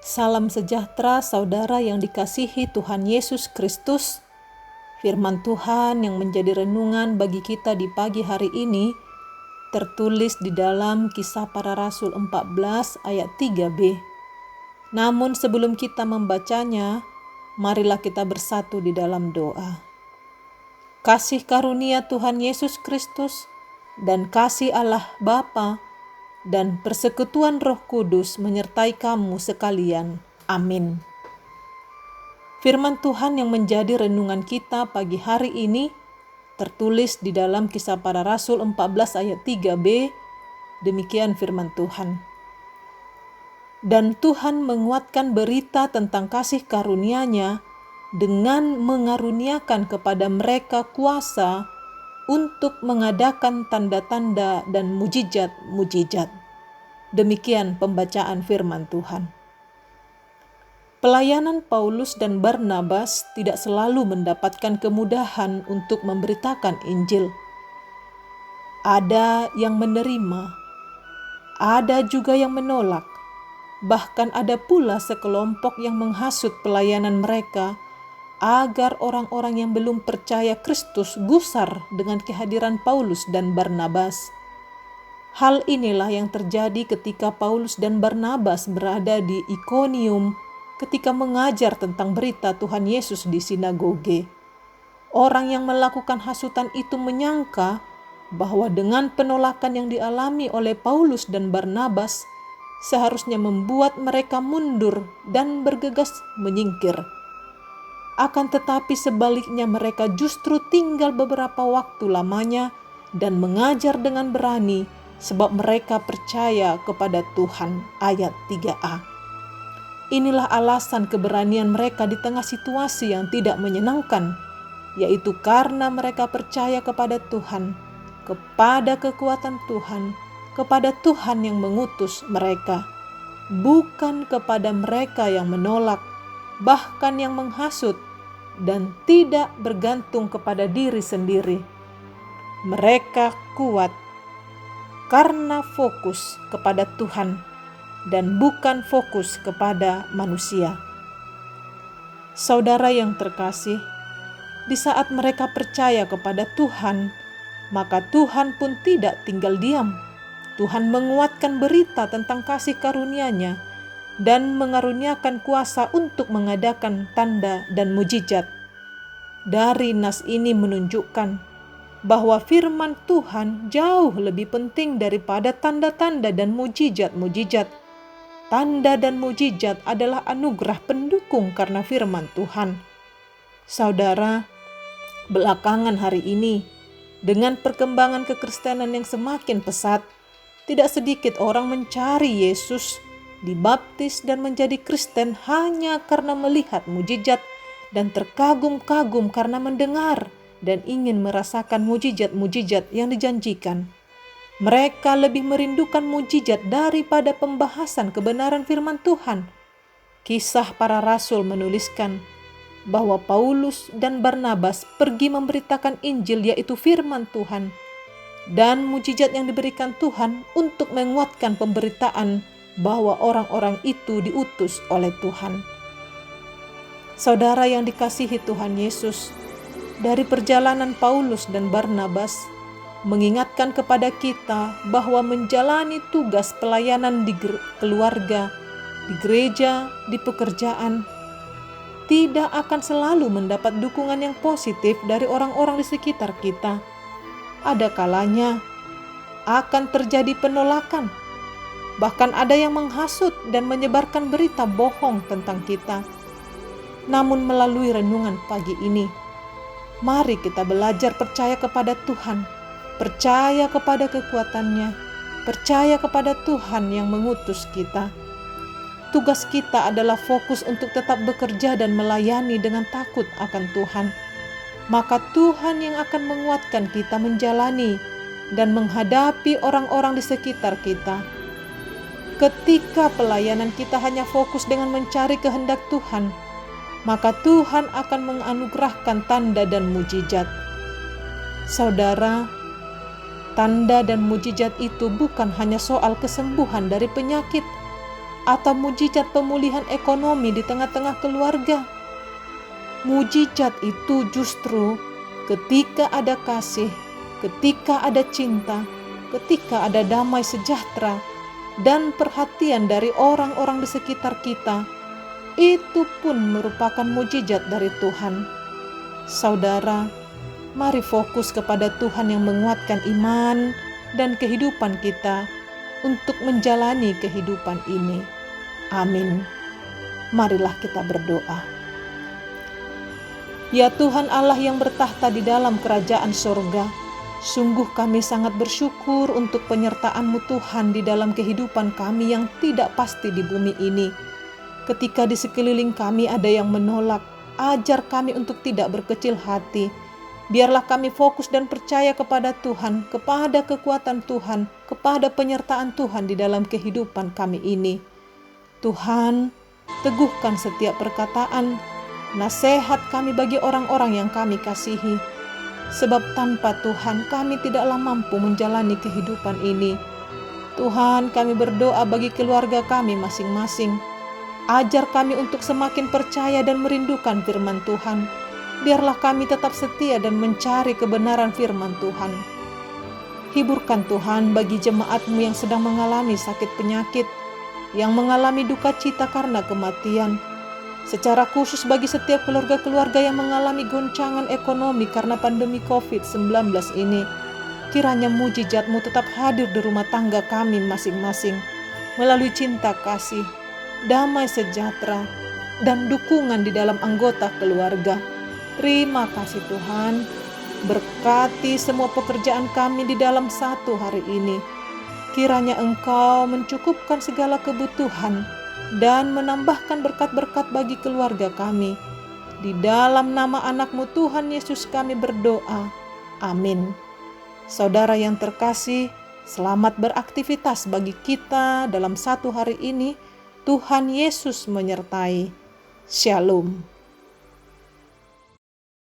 Salam sejahtera saudara yang dikasihi Tuhan Yesus Kristus. Firman Tuhan yang menjadi renungan bagi kita di pagi hari ini tertulis di dalam Kisah Para Rasul 14 ayat 3b. Namun sebelum kita membacanya, marilah kita bersatu di dalam doa. Kasih karunia Tuhan Yesus Kristus dan kasih Allah Bapa dan persekutuan Roh Kudus menyertai kamu sekalian. Amin. Firman Tuhan yang menjadi renungan kita pagi hari ini tertulis di dalam Kisah Para Rasul 14 ayat 3b. Demikian firman Tuhan. Dan Tuhan menguatkan berita tentang kasih karunia-Nya dengan mengaruniakan kepada mereka kuasa untuk mengadakan tanda-tanda dan mujizat-mujizat. Demikian pembacaan firman Tuhan. Pelayanan Paulus dan Barnabas tidak selalu mendapatkan kemudahan untuk memberitakan Injil. Ada yang menerima, ada juga yang menolak. Bahkan ada pula sekelompok yang menghasut pelayanan mereka agar orang-orang yang belum percaya Kristus gusar dengan kehadiran Paulus dan Barnabas. Hal inilah yang terjadi ketika Paulus dan Barnabas berada di Ikonium ketika mengajar tentang berita Tuhan Yesus di sinagoge. Orang yang melakukan hasutan itu menyangka bahwa dengan penolakan yang dialami oleh Paulus dan Barnabas seharusnya membuat mereka mundur dan bergegas menyingkir. Akan tetapi sebaliknya mereka justru tinggal beberapa waktu lamanya dan mengajar dengan berani sebab mereka percaya kepada Tuhan. Ayat 3a. Inilah alasan keberanian mereka di tengah situasi yang tidak menyenangkan, yaitu karena mereka percaya kepada Tuhan, kepada kekuatan Tuhan, kepada Tuhan yang mengutus mereka, bukan kepada mereka yang menolak, bahkan yang menghasut, dan tidak bergantung kepada diri sendiri. Mereka kuat karena fokus kepada Tuhan dan bukan fokus kepada manusia. Saudara yang terkasih, di saat mereka percaya kepada Tuhan, maka Tuhan pun tidak tinggal diam. Tuhan menguatkan berita tentang kasih karunia-Nya dan mengaruniakan kuasa untuk mengadakan tanda dan mujizat. Dari nas ini menunjukkan bahwa firman Tuhan jauh lebih penting daripada tanda-tanda dan mujizat-mujizat. Tanda dan mujizat adalah anugerah pendukung karena firman Tuhan. Saudara, belakangan hari ini, dengan perkembangan kekristenan yang semakin pesat, tidak sedikit orang mencari Yesus, dibaptis dan menjadi Kristen hanya karena melihat mujizat dan terkagum-kagum karena mendengar dan ingin merasakan mujizat-mujizat yang dijanjikan. Mereka lebih merindukan mujizat daripada pembahasan kebenaran firman Tuhan. Kisah Para Rasul menuliskan bahwa Paulus dan Barnabas pergi memberitakan Injil, yaitu firman Tuhan, dan mujizat yang diberikan Tuhan untuk menguatkan pemberitaan bahwa orang-orang itu diutus oleh Tuhan. Saudara yang dikasihi Tuhan Yesus, dari perjalanan Paulus dan Barnabas mengingatkan kepada kita bahwa menjalani tugas pelayanan di keluarga, di gereja, di pekerjaan, tidak akan selalu mendapat dukungan yang positif dari orang-orang di sekitar kita. Ada kalanya akan terjadi penolakan, bahkan ada yang menghasut dan menyebarkan berita bohong tentang kita. Namun melalui renungan pagi ini, mari kita belajar percaya kepada Tuhan, percaya kepada kekuatan-Nya, percaya kepada Tuhan yang mengutus kita. Tugas kita adalah fokus untuk tetap bekerja dan melayani dengan takut akan Tuhan. Maka Tuhan yang akan menguatkan kita menjalani dan menghadapi orang-orang di sekitar kita. Ketika pelayanan kita hanya fokus dengan mencari kehendak Tuhan, maka Tuhan akan menganugerahkan tanda dan mujizat. Saudara, tanda dan mujizat itu bukan hanya soal kesembuhan dari penyakit, atau mujizat pemulihan ekonomi di tengah-tengah keluarga. Mujizat itu justru ketika ada kasih, ketika ada cinta, ketika ada damai sejahtera, dan perhatian dari orang-orang di sekitar kita. Itu pun merupakan mujizat dari Tuhan. Saudara, mari fokus kepada Tuhan yang menguatkan iman dan kehidupan kita untuk menjalani kehidupan ini. Amin. Marilah kita berdoa. Ya Tuhan Allah yang bertahta di dalam kerajaan sorga, sungguh kami sangat bersyukur untuk penyertaan-Mu Tuhan di dalam kehidupan kami yang tidak pasti di bumi ini. Ketika di sekeliling kami ada yang menolak, ajar kami untuk tidak berkecil hati. Biarlah kami fokus dan percaya kepada Tuhan, kepada kekuatan Tuhan, kepada penyertaan Tuhan di dalam kehidupan kami ini. Tuhan, teguhkan setiap perkataan, nasihat kami bagi orang-orang yang kami kasihi. Sebab tanpa Tuhan kami tidaklah mampu menjalani kehidupan ini. Tuhan, kami berdoa bagi keluarga kami masing-masing. Ajar kami untuk semakin percaya dan merindukan firman Tuhan. Biarlah kami tetap setia dan mencari kebenaran firman Tuhan. Hiburkan Tuhan bagi jemaat-Mu yang sedang mengalami sakit penyakit, yang mengalami duka cita karena kematian. Secara khusus bagi setiap keluarga-keluarga yang mengalami goncangan ekonomi karena pandemi COVID-19 ini. Kiranya mujizat-Mu tetap hadir di rumah tangga kami masing-masing, melalui cinta kasih, damai sejahtera, dan dukungan di dalam anggota keluarga. Terima kasih Tuhan, berkati semua pekerjaan kami di dalam satu hari ini. Kiranya Engkau mencukupkan segala kebutuhan dan menambahkan berkat-berkat bagi keluarga kami. Di dalam nama anak-Mu Tuhan Yesus kami berdoa. Amin. Saudara yang terkasih, selamat beraktivitas bagi kita dalam satu hari ini. Tuhan Yesus menyertai. Shalom.